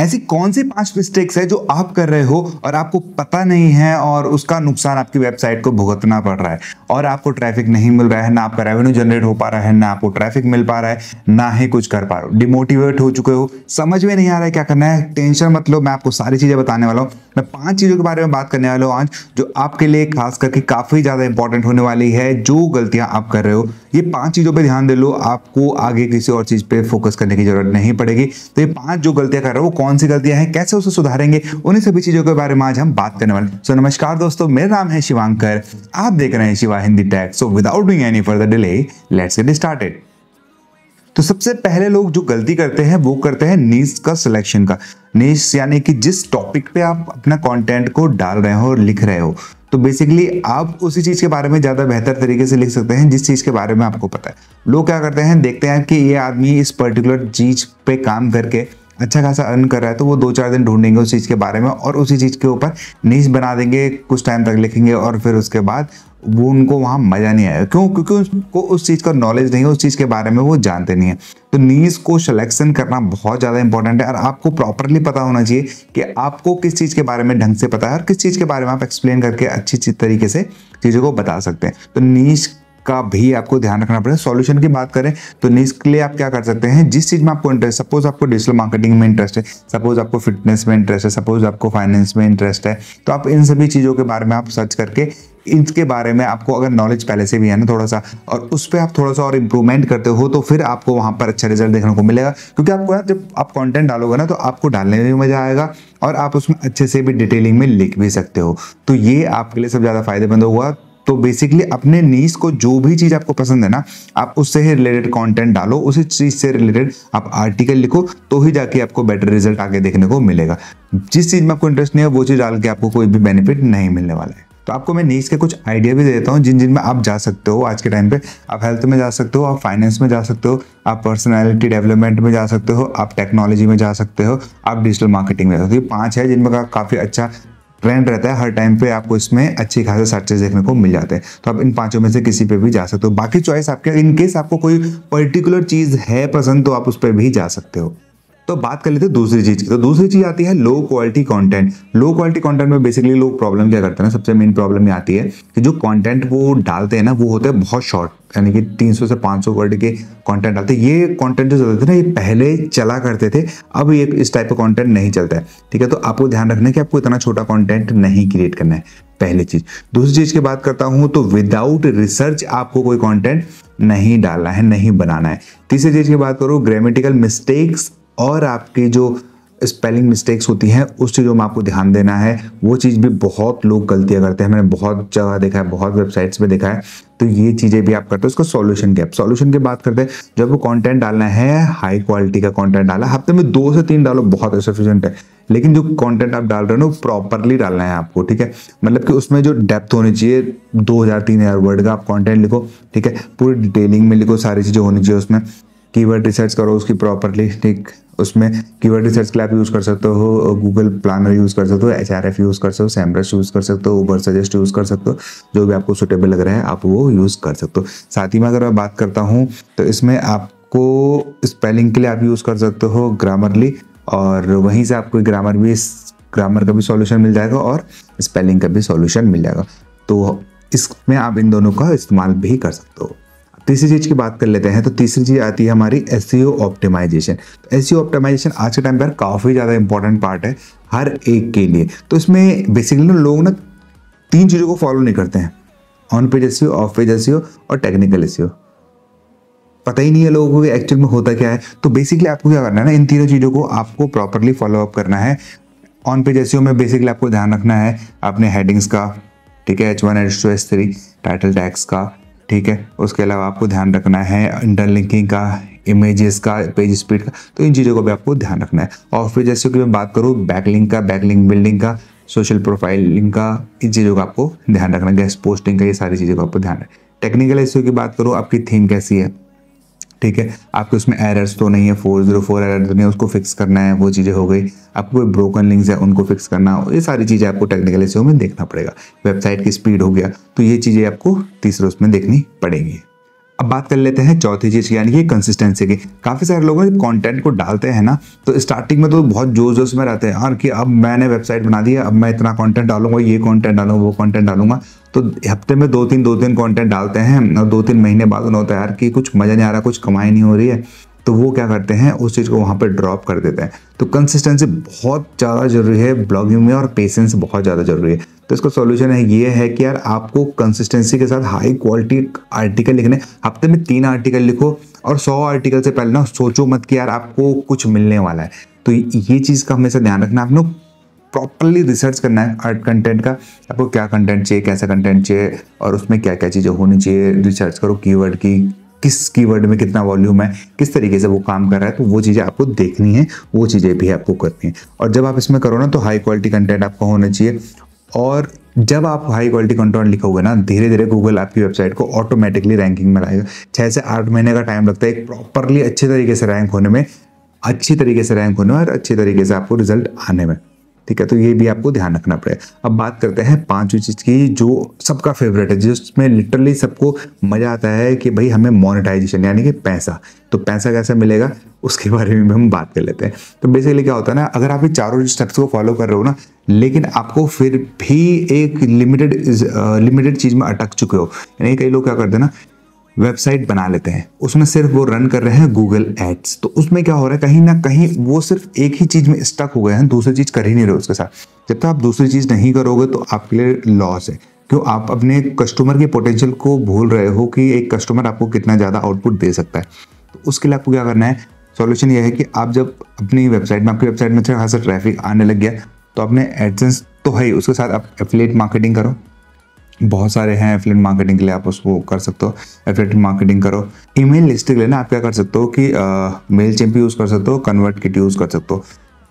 ऐसी कौन सी 5 मिस्टेक्स है जो आप कर रहे हो और आपको पता नहीं है और उसका नुकसान आपकी वेबसाइट को भुगतना पड़ रहा है और आपको ट्रैफिक नहीं मिल रहा है, ना आपका रेवेन्यू जनरेट हो पा रहा है, ना आपको ट्रैफिक मिल पा रहा है, ना ही कुछ कर पा रहे हो, डिमोटिवेट हो चुके हो, समझ में नहीं आ रहा है क्या करना है। टेंशन मत लो, मैं आपको सारी चीजें बताने वाला हूँ। मैं 5 चीजों के बारे में बात करने वाला हूँ आज, जो आपके लिए खास करके काफी ज्यादा इंपॉर्टेंट होने वाली है। जो गलतियां आप कर रहे हो, ये 5 चीजों पे ध्यान दे लो, आपको आगे किसी और चीज पे फोकस करने की जरूरत नहीं पड़ेगी। तो ये 5 जो गलतियां कर रहे हो वो कौन सी गलतियां हैं, कैसे उसे सुधारेंगे, उन्हीं सभी चीजों के बारे में आज हम बात करने वाले हैं। सो नमस्कार दोस्तों, मेरा नाम है शिवांकर, आप देख रहे हैं Shiva Hindi tech. So without doing any further delay, let's get started. तो सबसे पहले लोग जो गलती करते हैं वो करते हैं नीश का सिलेक्शन का। नीश यानी कि जिस टॉपिक पे आप अपना कंटेंट को डाल रहे हो और लिख रहे हो, तो बेसिकली आप उसी चीज के बारे में ज्यादा बेहतर तरीके से लिख सकते हैं जिस चीज के बारे में आपको पता है। लोग क्या करते हैं, देखते हैं कि ये आदमी इस पर्टिकुलर चीज पे काम करके अच्छा खासा अर्न कर रहा है, तो वो 2-4 दिन ढूंढेंगे उस चीज़ के बारे में और उसी चीज़ के ऊपर नीश बना देंगे, कुछ टाइम तक लिखेंगे और फिर उसके बाद वो उनको वहाँ मज़ा नहीं आएगा। क्यों? क्योंकि उनको उस चीज़ का नॉलेज नहीं है, उस चीज़ के बारे में वो जानते नहीं है। तो नीश को सिलेक्शन करना बहुत ज़्यादा इंपॉर्टेंट है और आपको प्रॉपरली पता होना चाहिए कि आपको किस चीज़ के बारे में ढंग से पता है और किस चीज़ के बारे में आप एक्सप्लेन करके अच्छी तरीके से चीज़ों को बता सकते हैं। तो नीश का भी आपको ध्यान रखना पड़ेगा। सॉल्यूशन की बात करें तो नीश के लिए आप क्या कर सकते हैं, जिस चीज में आपको इंटरेस्ट, सपोज आपको डिजिटल मार्केटिंग में इंटरेस्ट है, सपोज आपको फिटनेस में इंटरेस्ट है, सपोज आपको फाइनेंस में इंटरेस्ट है, तो आप इन सभी चीजों के बारे में आप सर्च करके इनके बारे में आपको अगर नॉलेज पहले से भी है ना थोड़ा सा, और उस पर आप थोड़ा सा और इम्प्रूवमेंट करते हो, तो फिर आपको वहां पर अच्छा रिजल्ट देखने को मिलेगा। क्योंकि आपको ना जब आप कंटेंट डालोगे ना, तो आपको डालने में भी मजा आएगा और आप उसमें अच्छे से भी डिटेलिंग में लिख भी सकते हो। तो ये आपके लिए सब ज्यादा फायदेमंद होगा। तो बेसिकली अपने नीश को, जो भी चीज आपको पसंद है ना, आप उससे ही रिलेटेड कंटेंट डालो, उसी चीज से रिलेटेड आप आर्टिकल लिखो, तो ही जाके आपको बेटर रिजल्ट आगे देखने को मिलेगा। जिस चीज में आपको इंटरेस्ट नहीं है वो चीज डाल के आपको कोई भी बेनिफिट नहीं मिलने वाला है। तो आपको मैं नीश के कुछ आइडिया भी दे देता हूँ जिन में आप जा सकते हो। आज के टाइम पे आप हेल्थ में जा सकते हो, आप फाइनेंस में जा सकते हो, आप पर्सनैलिटी डेवलपमेंट में जा सकते हो, आप टेक्नोलॉजी में जा सकते हो, आप डिजिटल मार्केटिंग में जा सकते हो। ये 5 है जिनमें का काफी अच्छा ट्रेंड रहता है। हर टाइम पे आपको इसमें अच्छी खासे सर्चेस देखने को मिल जाते हैं। तो आप इन 5 में से किसी पे भी जा सकते हो। बाकी चॉइस आपके, इन केस आपको कोई पर्टिकुलर चीज है पसंद तो आप उस पर भी जा सकते हो। तो बात कर लेते हैं दूसरी चीज की। तो दूसरी चीज आती है low quality content. Low quality content में बेसिकली लोग प्रॉब्लम क्या करते हैं ना, सबसे मेन प्रॉब्लम ये आती है कि जो कंटेंट वो डालते हैं ना, वो होते हैं बहुत शॉर्ट, यानी कि 300 से 500 वर्ड के कंटेंट डालते हैं। ये कंटेंट जो चलते थे ना, ये पहले चला करते थे, अब ये इस टाइप का कंटेंट नहीं चलता है। ठीक है, तो आपको ध्यान रखना है कि आपको इतना छोटा कंटेंट नहीं क्रिएट करना है, पहली चीज। दूसरी चीज की बात करता हूं तो विदाउट रिसर्च आपको कोई कंटेंट नहीं डालना है, नहीं बनाना है। तीसरी चीज की बात करूं, ग्रामेटिकल मिस्टेक्स और आपकी जो स्पेलिंग मिस्टेक्स होती हैं उस चीज़ों में आपको ध्यान देना है। वो चीज़ भी बहुत लोग गलतियां करते हैं, मैंने बहुत जगह देखा है, बहुत वेबसाइट्स पे देखा है। तो ये चीज़ें भी आप करते हो। उसका सॉल्यूशन क्या है? सॉल्यूशन की बात करते हैं, जब वो कंटेंट डालना है, हाई क्वालिटी का कंटेंट डाला, हफ्ते में 2 से 3 डालो, बहुत सफिशिएंट है। लेकिन जो कंटेंट आप डाल रहे हो ना, प्रॉपरली डालना है आपको। ठीक है, मतलब कि उसमें जो डेप्थ होनी चाहिए, 2000-3000 वर्ड का आप कंटेंट लिखो। ठीक है, पूरी डिटेलिंग में लिखो, सारी चीज़ें होनी चाहिए उसमें। कीवर्ड रिसर्च करो उसकी प्रॉपरली। ठीक, उसमें कीवर्ड रिसर्च के लिए आप यूज़ कर सकते हो गूगल प्लानर यूज़ कर सकते हो, HRF यूज़ कर सकते हो, सेमरस यूज़ कर सकते हो, उबर सजेस्ट यूज़ कर सकते हो। जो भी आपको सुटेबल लग रहा है आप वो यूज़ कर सकते हो। साथ ही में अगर मैं बात करता हूँ तो इसमें आपको स्पेलिंग के लिए आप यूज़ कर सकते हो ग्रामरली, और वहीं से आपको ग्रामर का भी सॉल्यूशन मिल जाएगा और स्पेलिंग का भी सॉल्यूशन मिल जाएगा। तो इसमें आप इन दोनों का इस्तेमाल भी कर सकते हो। तीसरी चीज की बात कर लेते हैं। तो तीसरी चीज आती है हमारी SEO ऑप्टिमाइजेशन। तो SEO ऑप्टिमाइजेशन आज के टाइम पर काफी ज्यादा इंपॉर्टेंट पार्ट है हर एक के लिए। तो इसमें बेसिकली लोग ना 3 चीजों को फॉलो नहीं करते हैं, on page SEO, of page SEO और टेक्निकल SEO। पता ही नहीं है लोगों को एक्चुअल में होता क्या है। तो बेसिकली आपको क्या करना है ना, इन तीनों चीजों को आपको प्रॉपरली फॉलो अप करना है। ऑन पेज SEO में बेसिकली आपको ध्यान रखना है अपने हेडिंग्स का, ठीक है, H1 H2 H3 title tags का। ठीक है, उसके अलावा आपको ध्यान रखना है इंटरलिंकिंग का, इमेजेस का, पेज स्पीड का। तो इन चीज़ों को भी आपको ध्यान रखना है। ऑफ पेज SEO की मैं बात करूँ, बैकलिंक का, बैकलिंक बिल्डिंग का, सोशल प्रोफाइलिंग का, इन चीज़ों का आपको ध्यान रखना है, गेस्ट पोस्टिंग का, ये सारी चीज़ों का आपको ध्यान है। टेक्निकल SEO की बात करूँ, आपकी थीम कैसी है, ठीक है, आपके उसमें एरर्स तो नहीं है, 404 एरर तो नहीं है, उसको फिक्स करना है, वो चीज़ें हो गई। आपको कोई ब्रोकन लिंक्स है उनको फिक्स करना, ये सारी चीज़ें आपको टेक्निकल SEO में देखना पड़ेगा। वेबसाइट की स्पीड हो गया, तो ये चीज़ें आपको तीसरे उसमें देखनी पड़ेंगी। अब बात कर लेते हैं चौथी चीज यानी कि कंसिस्टेंसी की। काफी सारे लोग कंटेंट को डालते हैं ना, तो स्टार्टिंग में तो बहुत जोश में रहते हैं यार कि अब मैंने वेबसाइट बना दी है, अब मैं इतना कंटेंट डालूंगा, ये कंटेंट डालूंगा, वो कंटेंट डालूंगा। तो हफ्ते में दो तीन कंटेंट डालते हैं और 2-3 महीने बाद उन्हें होता है यार कि कुछ मजा नहीं आ रहा, कुछ कमाई नहीं हो रही है, तो वो क्या करते हैं, उस चीज़ को वहाँ पे ड्रॉप कर देते हैं। तो कंसिस्टेंसी बहुत ज़्यादा जरूरी है ब्लॉगिंग में और पेशेंस बहुत ज़्यादा जरूरी है। तो इसका सॉल्यूशन है ये है कि यार आपको कंसिस्टेंसी के साथ हाई क्वालिटी आर्टिकल लिखने, हफ्ते में 3 आर्टिकल लिखो और 100 आर्टिकल से पहले ना सोचो मत कि यार आपको कुछ मिलने वाला है। तो ये चीज़ का हमेशा ध्यान रखना, आपने प्रॉपरली रिसर्च करना है आर्ट कंटेंट का, आपको क्या कंटेंट चाहिए, कैसा कंटेंट चाहिए और उसमें क्या क्या चीज़ें होनी चाहिए। रिसर्च करो कीवर्ड की, किस कीवर्ड में कितना वॉल्यूम है, किस तरीके से वो काम कर रहा है, तो वो चीज़ें आपको देखनी है, वो चीज़ें भी आपको करनी है। और जब आप इसमें करो ना तो हाई क्वालिटी कंटेंट आपको होना चाहिए। और जब आप हाई क्वालिटी कंटेंट लिखोगे ना, धीरे धीरे गूगल आपकी वेबसाइट को ऑटोमेटिकली रैंकिंग में लाएगा। 6 से 8 महीने का टाइम लगता है एक प्रॉपरली अच्छे तरीके से रैंक होने में, अच्छी तरीके से रैंक होने में और अच्छी तरीके से आपको रिजल्ट आने में। ठीक है, तो ये भी आपको ध्यान रखना पड़ेगा। अब बात करते हैं 5वीं चीज की जो सबका फेवरेट है, जिसमें लिटरली सबको मजा आता है कि भाई हमें मोनेटाइजेशन यानी कि पैसा। तो पैसा कैसे मिलेगा उसके बारे में भी हम बात कर लेते हैं। तो बेसिकली क्या होता है ना, अगर आप ये चारों स्टेप्स को फॉलो कर रहे हो ना, लेकिन आपको फिर भी एक लिमिटेड चीज में अटक चुके हो, यानी कई लोग क्या करते हैं ना, वेबसाइट बना लेते हैं, उसमें सिर्फ वो रन कर रहे हैं गूगल एड्स। तो उसमें क्या हो रहा है, कहीं ना कहीं वो सिर्फ एक ही चीज में स्टक हो गए हैं, दूसरी चीज कर ही नहीं रहे उसके साथ। जब तक आप दूसरी चीज नहीं करोगे तो आपके लिए लॉस है, क्यों, आप अपने कस्टमर के पोटेंशियल को भूल रहे हो कि एक कस्टमर आपको कितना ज्यादा आउटपुट दे सकता है। तो उसके लिए आपको क्या करना है, सॉल्यूशन ये है कि आप जब अपनी वेबसाइट में, आपकी वेबसाइट में अच्छा खासा ट्रैफिक आने लग गया तो अपने एडसेंस तो है ही, उसके साथ आप एफिलिएट मार्केटिंग करो। बहुत सारे हैं एफिलिएट मार्केटिंग के लिए, आप उसको कर सकते हो, एफिलिएट मार्केटिंग करो। ईमेल लिस्टिंग लेना, आप क्या कर सकते हो कि मेलचिम्प यूज़ कर सकते हो, कन्वर्टकिट यूज़ कर सकते हो।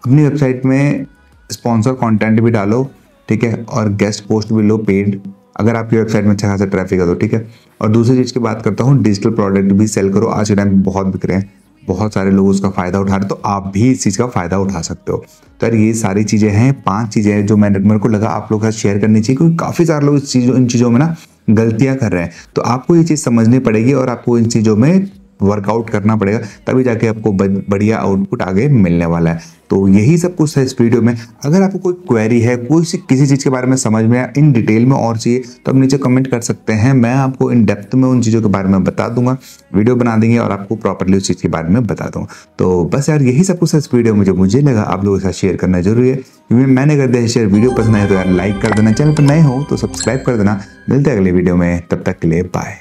अपनी वेबसाइट में स्पॉन्सर कंटेंट भी डालो, ठीक है, और गेस्ट पोस्ट भी लो पेड, अगर आपकी वेबसाइट में अच्छा खासा ट्रैफिक है तो, ठीक है। और दूसरी चीज़ की बात करता हूँ, डिजिटल प्रोडक्ट भी सेल करो। आज के टाइम बहुत बिक रहे हैं, बहुत सारे लोग उसका फ़ायदा उठा रहे हैं, तो आप भी इस चीज़ का फ़ायदा उठा सकते हो। तो यार ये सारी चीज़ें हैं, 5 चीज़ें हैं जो मेरे को लगा आप लोगों के साथ शेयर करनी चाहिए, क्योंकि काफ़ी सारे लोग इन चीज़ों में ना गलतियाँ कर रहे हैं। तो आपको ये चीज़ समझनी पड़ेगी और आपको इन चीज़ों में वर्कआउट करना पड़ेगा, तभी जाके आपको बढ़िया आउटपुट आगे मिलने वाला है। तो यही सब कुछ है इस वीडियो में। अगर आपको कोई क्वेरी है, किसी चीज़ के बारे में समझ में इन डिटेल में और चाहिए तो आप नीचे कमेंट कर सकते हैं, मैं आपको इन डेप्थ में उन चीज़ों के बारे में बता दूंगा, वीडियो बना देंगे और आपको प्रॉपरली उस चीज़ के बारे में बता दूंगा। तो बस यार यही सब कुछ है इस वीडियो में, मुझे लगा आप लोगों के साथ शेयर करना जरूरी है, क्योंकि मैंने कर दिया शेयर। वीडियो पसंद आए तो यार लाइक कर देना, चैनल पर नए हो तो सब्सक्राइब कर देना। मिलते हैं अगले वीडियो में, तब तक के लिए बाय।